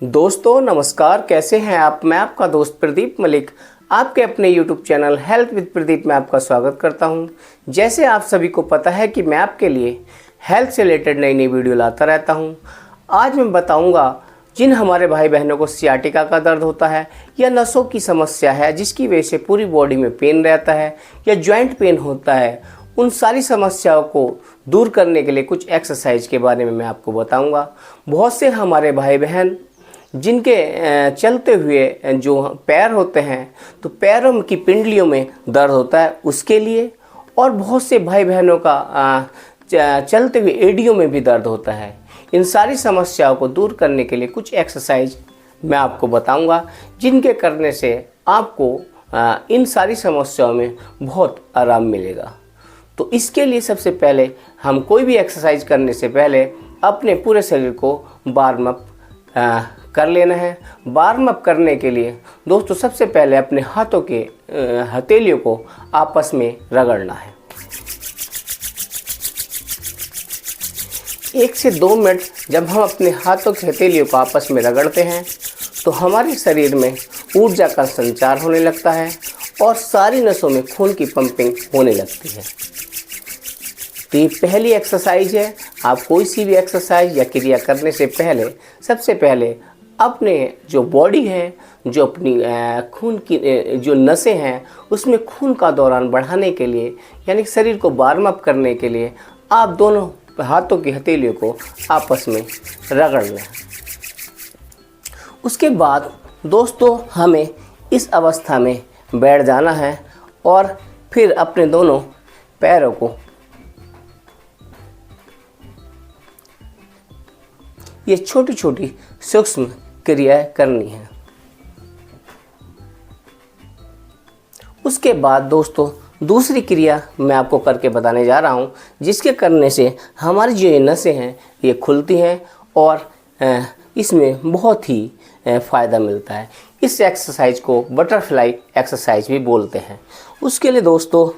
दोस्तों नमस्कार, कैसे हैं आप। मैं आपका दोस्त प्रदीप मलिक आपके अपने YouTube channel health with Pradeep में आपका स्वागत करता हूं। जैसे आप सभी को पता है कि मैं आपके लिए हेल्थ से रिलेटेड नई नई वीडियो लाता रहता हूं। आज मैं बताऊंगा जिन हमारे भाई बहनों को सियाटिका का दर्द होता है या नसों की समस्या है जिसकी वजह से पूरी बॉडी में पेन रहता है या जॉइंट पेन होता है, उन सारी समस्याओं को दूर करने के लिए कुछ एक्सरसाइज के बारे में मैं आपको बताऊंगा। बहुत से हमारे भाई बहन जिनके चलते हुए जो पैर होते हैं तो पैरों की पिंडलियों में दर्द होता है उसके लिए, और बहुत से भाई बहनों का चलते हुए एड़ियों में भी दर्द होता है। इन सारी समस्याओं को दूर करने के लिए कुछ एक्सरसाइज मैं आपको बताऊंगा जिनके करने से आपको इन सारी समस्याओं में बहुत आराम मिलेगा। तो इसके लिए सबसे पहले हम कोई भी एक्सरसाइज करने से पहले अपने पूरे शरीर को वार्म अप कर लेना है। वार्म अप करने के लिए दोस्तों सबसे पहले अपने हाथों के हथेलियों को आपस में रगड़ना है। 1 से 2 मिनट जब हम अपने हाथों के हथेलियों को आपस में रगड़ते हैं तो हमारे शरीर में ऊर्जा का संचार होने लगता है और सारी नसों में खून की पंपिंग होने लगती है। तो ये पहली एक्सरसाइज है। आप कोई सी भी एक्सरसाइज या क्रिया करने से पहले सबसे पहले अपने जो बॉडी है, जो अपनी खून की जो नसें हैं उसमें खून का दौरान बढ़ाने के लिए यानी शरीर को वार्म अप करने के लिए आप दोनों हाथों की हथेलियों को आपस में रगड़ लें। उसके बाद दोस्तों हमें इस अवस्था में बैठ जाना है और फिर अपने दोनों पैरों को ये छोटी छोटी सूक्ष्म क्रियाएं करनी है। उसके बाद दोस्तों दूसरी क्रिया मैं आपको करके बताने जा रहा हूँ जिसके करने से हमारी जो ये नसें हैं ये खुलती हैं और इसमें बहुत ही फ़ायदा मिलता है। इस एक्सरसाइज को बटरफ्लाई एक्सरसाइज भी बोलते हैं। उसके लिए दोस्तों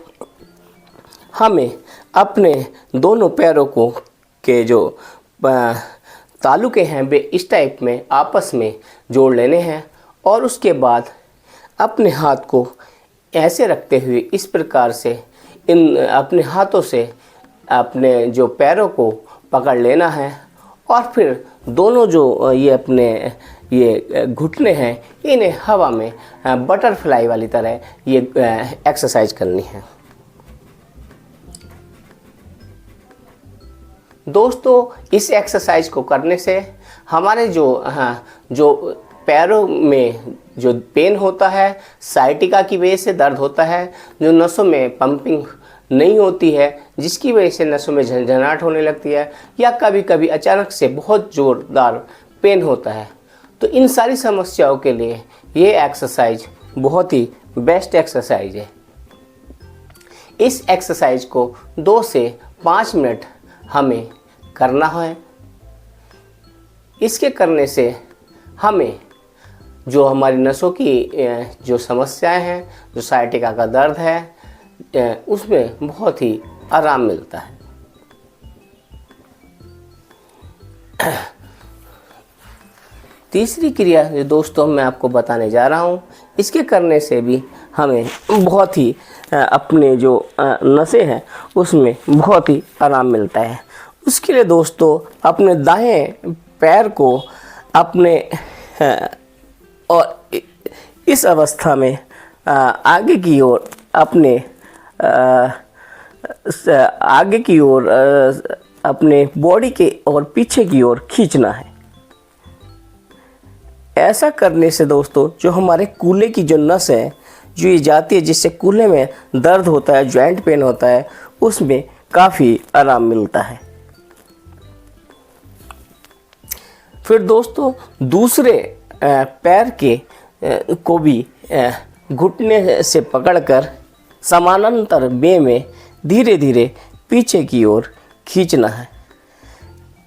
हमें अपने दोनों पैरों को के जो तालुके हैं वे इस टाइप में आपस में जोड़ लेने हैं और उसके बाद अपने हाथ को ऐसे रखते हुए इस प्रकार से इन अपने हाथों से अपने जो पैरों को पकड़ लेना है और फिर दोनों जो ये अपने ये घुटने हैं इन्हें हवा में बटरफ्लाई वाली तरह ये एक्सरसाइज करनी है। दोस्तों इस एक्सरसाइज को करने से हमारे जो पैरों में जो पेन होता है, साइटिका की वजह से दर्द होता है, जो नसों में पंपिंग नहीं होती है जिसकी वजह से नसों में झंझनाहट होने लगती है या कभी कभी अचानक से बहुत ज़ोरदार पेन होता है, तो इन सारी समस्याओं के लिए ये एक्सरसाइज बहुत ही बेस्ट एक्सरसाइज है। इस एक्सरसाइज को 2 से 5 मिनट हमें करना है। इसके करने से हमें जो हमारी नसों की जो समस्याएं हैं, जो साइटिका का दर्द है, उसमें बहुत ही आराम मिलता है। तीसरी क्रिया जो दोस्तों मैं आपको बताने जा रहा हूँ इसके करने से भी हमें बहुत ही अपने जो नसें हैं उसमें बहुत ही आराम मिलता है। उसके लिए दोस्तों अपने दाएं पैर को अपने और इस अवस्था में आगे की ओर अपने आगे की ओर अपने बॉडी के और पीछे की ओर खींचना है। ऐसा करने से दोस्तों जो हमारे कूल्हे की जो नस है जो ये जाती है जिससे कूल्हे में दर्द होता है, जॉइंट पेन होता है, उसमें काफ़ी आराम मिलता है। फिर दोस्तों दूसरे पैर के को भी घुटने से पकड़कर समानांतर वे में धीरे धीरे पीछे की ओर खींचना है।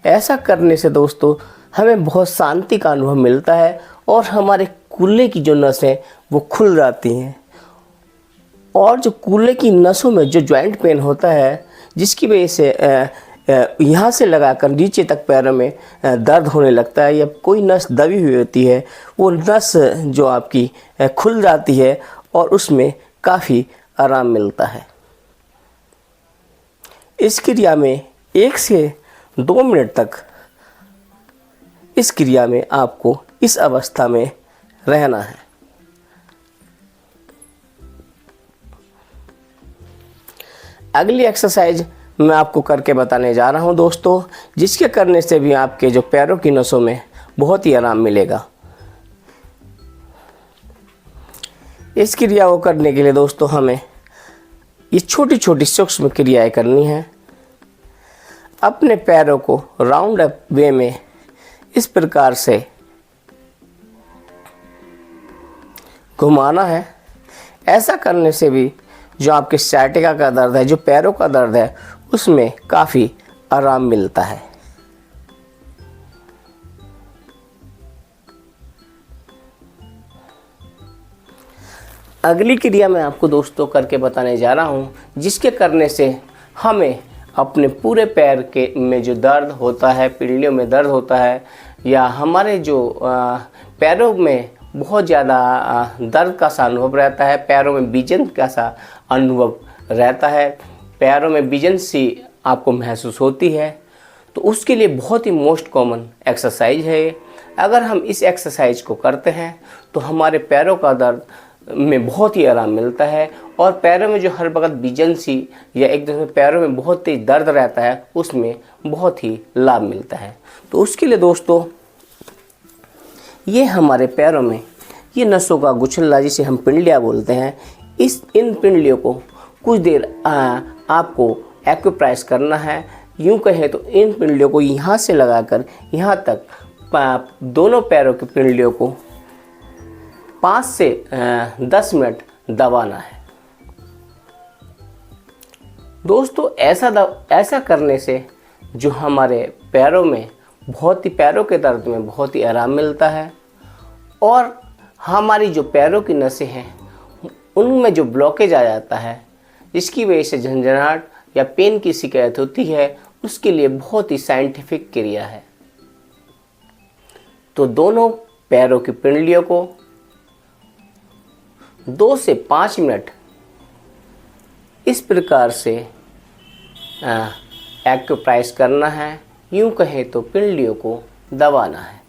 ऐसा करने से दोस्तों हमें बहुत शांति का अनुभव मिलता है और हमारे कूल्हे की जो नस है वो खुल जाती हैं और जो कूल्हे की नसों में जो जॉइंट पेन होता है जिसकी वजह से यहाँ से लगाकर नीचे तक पैरों में दर्द होने लगता है या कोई नस दबी हुई होती है, वो नस जो आपकी खुल जाती है और उसमें काफ़ी आराम मिलता है। इस क्रिया में 1 से 2 मिनट तक इस क्रिया में आपको इस अवस्था में रहना है। अगली एक्सरसाइज मैं आपको करके बताने जा रहा हूं दोस्तों, जिसके करने से भी आपके जो पैरों की नसों में बहुत ही आराम मिलेगा। इस क्रिया को करने के लिए दोस्तों हमें ये छोटी छोटी सूक्ष्म क्रियाएं करनी है। अपने पैरों को राउंड अप वे में इस प्रकार से घुमाना है। ऐसा करने से भी जो आपके साइटिका का दर्द है, जो पैरों का दर्द है, उसमें काफ़ी आराम मिलता है। अगली क्रिया मैं आपको दोस्तों करके बताने जा रहा हूँ, जिसके करने से हमें अपने पूरे पैर के में जो दर्द होता है, पिंडलियों में दर्द होता है, या हमारे जो पैरों में बहुत ज़्यादा दर्द का सा अनुभव रहता है, पैरों में बीजन का सा अनुभव रहता है, पैरों में बीजन सी आपको महसूस होती है, तो उसके लिए बहुत ही मोस्ट कॉमन एक्सरसाइज है। अगर हम इस एक्सरसाइज को करते हैं तो हमारे पैरों का दर्द में बहुत ही आराम मिलता है, और पैरों में जो हर वक्त बीजन सी या एक दूसरे पैरों में बहुत तेज दर्द रहता है, उसमें बहुत ही लाभ मिलता है। तो उसके लिए दोस्तों ये हमारे पैरों में ये नसों का गुच्छला, जिसे हम पिंडलियाँ बोलते हैं, इन पिंडलियों को कुछ देर आपको एक्यूप्रेस करना है। यूँ कहें तो इन पिंडलियों को यहाँ से लगाकर यहाँ तक दोनों पैरों की पिंडलियों को 5 से 10 मिनट दबाना है। दोस्तों ऐसा करने से जो हमारे पैरों में पैरों के दर्द में बहुत ही आराम मिलता है, और हमारी जो पैरों की नसें हैं उनमें जो ब्लॉकेज आ जाता है, जिसकी वजह से झंझनाहट या पेन की शिकायत होती है, उसके लिए बहुत ही साइंटिफिक क्रिया है। तो दोनों पैरों की पिंडलियों को 2 से 5 मिनट इस प्रकार से एक्यूप्रेस करना है। यूँ कहें तो पिंडलियों को दबाना है।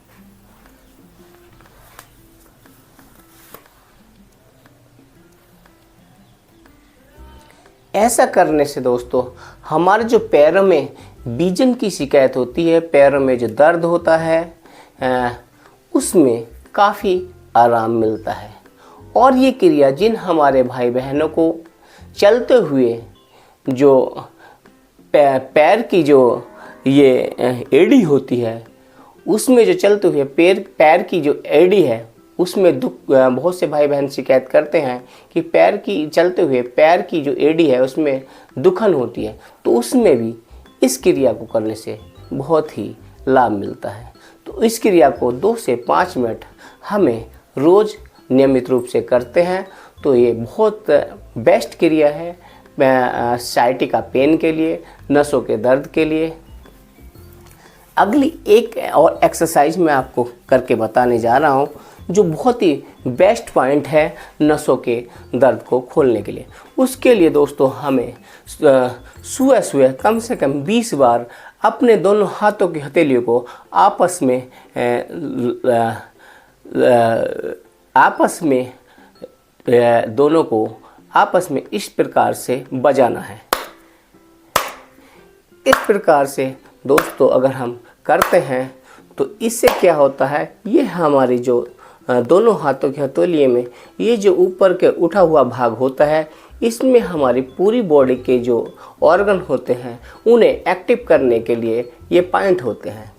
ऐसा करने से दोस्तों हमारे जो पैरों में बीजन की शिकायत होती है, पैरों में जो दर्द होता है, उसमें काफ़ी आराम मिलता है। और ये क्रिया जिन हमारे भाई बहनों को चलते हुए जो पैर की जो ये एड़ी होती है, उसमें जो चलते हुए पैर की जो एड़ी है, उसमें दुख, बहुत से भाई बहन शिकायत करते हैं कि चलते हुए पैर की जो एड़ी है उसमें दुखन होती है, तो उसमें भी इस क्रिया को करने से बहुत ही लाभ मिलता है। तो इस क्रिया को 2 से 5 मिनट हमें रोज़ नियमित रूप से करते हैं तो ये बहुत बेस्ट क्रिया है साइटिका पेन के लिए, नसों के दर्द के लिए। अगली एक और एक्सरसाइज मैं आपको करके बताने जा रहा हूँ, जो बहुत ही बेस्ट पॉइंट है नसों के दर्द को खोलने के लिए। उसके लिए दोस्तों हमें सुबह कम से कम 20 बार अपने दोनों हाथों की हथेलियों को दोनों को आपस में इस प्रकार से बजाना है। इस प्रकार से दोस्तों अगर हम करते हैं तो इससे क्या होता है, ये हमारी जो दोनों हाथों की हथेलियों में ये जो ऊपर के उठा हुआ भाग होता है, इसमें हमारी पूरी बॉडी के जो ऑर्गन होते हैं उन्हें एक्टिव करने के लिए ये पॉइंट होते हैं।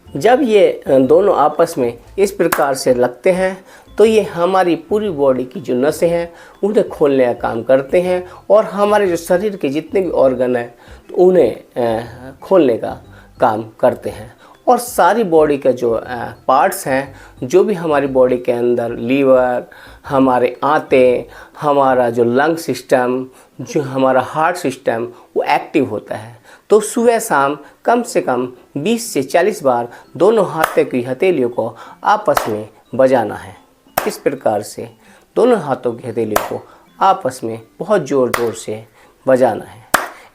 जब ये दोनों आपस में इस प्रकार से लगते हैं तो ये हमारी पूरी बॉडी की जो नसें हैं उन्हें खोलने का काम करते हैं, और हमारे जो शरीर के जितने भी ऑर्गन हैं तो उन्हें खोलने का काम करते हैं। और सारी बॉडी के जो पार्ट्स हैं, जो भी हमारी बॉडी के अंदर, लीवर, हमारे आंतें, हमारा जो लंग सिस्टम, जो हमारा हार्ट सिस्टम, वो एक्टिव होता है। तो सुबह शाम कम से कम 20 से 40 बार दोनों हाथों की हथेलियों को आपस में बजाना है। इस प्रकार से दोनों हाथों की हथेलियों को आपस में बहुत ज़ोर ज़ोर से बजाना है।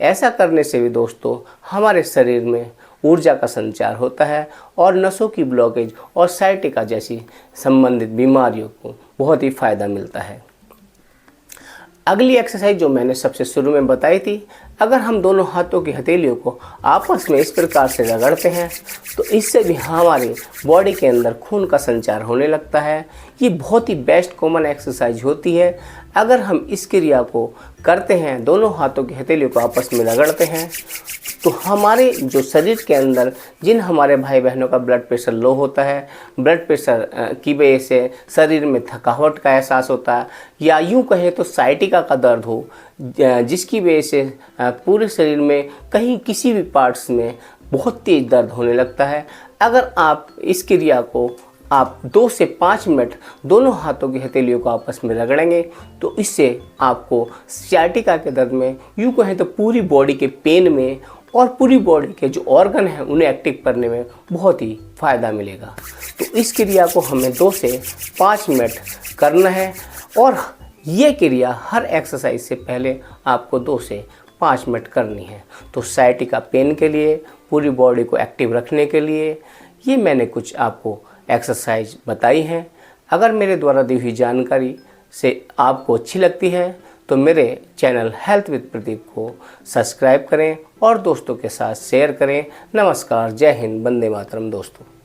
ऐसा करने से भी दोस्तों हमारे शरीर में ऊर्जा का संचार होता है और नसों की ब्लॉकेज और साइटिका जैसी संबंधित बीमारियों को बहुत ही फ़ायदा मिलता है। अगली एक्सरसाइज जो मैंने सबसे शुरू में बताई थी, अगर हम दोनों हाथों की हथेलियों को आपस में इस प्रकार से रगड़ते हैं तो इससे भी हमारी बॉडी के अंदर खून का संचार होने लगता है। ये बहुत ही बेस्ट कॉमन एक्सरसाइज होती है। अगर हम इस क्रिया को करते हैं, दोनों हाथों की हथेलियों को आपस में रगड़ते हैं, तो हमारे जो शरीर के अंदर जिन हमारे भाई बहनों का ब्लड प्रेशर लो होता है, ब्लड प्रेशर की वजह से शरीर में थकावट का एहसास होता है, या यूँ कहें तो साइटिका का दर्द हो, जिसकी वजह से पूरे शरीर में कहीं किसी भी पार्ट्स में बहुत तेज़ दर्द होने लगता है, अगर आप इस क्रिया को आप 2 से 5 मिनट दोनों हाथों की हथेलियों को आपस में रगड़ेंगे तो इससे आपको साइटिका के दर्द में, यूँ कहें तो पूरी बॉडी के पेन में और पूरी बॉडी के जो ऑर्गन हैं उन्हें एक्टिव करने में बहुत ही फ़ायदा मिलेगा। तो इस क्रिया को हमें 2 से 5 मिनट करना है और ये क्रिया हर एक्सरसाइज से पहले आपको 2 से 5 मिनट करनी है। तो साइटिका पेन के लिए, पूरी बॉडी को एक्टिव रखने के लिए ये मैंने कुछ आपको एक्सरसाइज बताई हैं। अगर मेरे द्वारा दी हुई जानकारी से आपको अच्छी लगती है तो मेरे चैनल हेल्थ विद प्रदीप को सब्सक्राइब करें और दोस्तों के साथ शेयर करें। नमस्कार, जय हिंद, वंदे मातरम दोस्तों।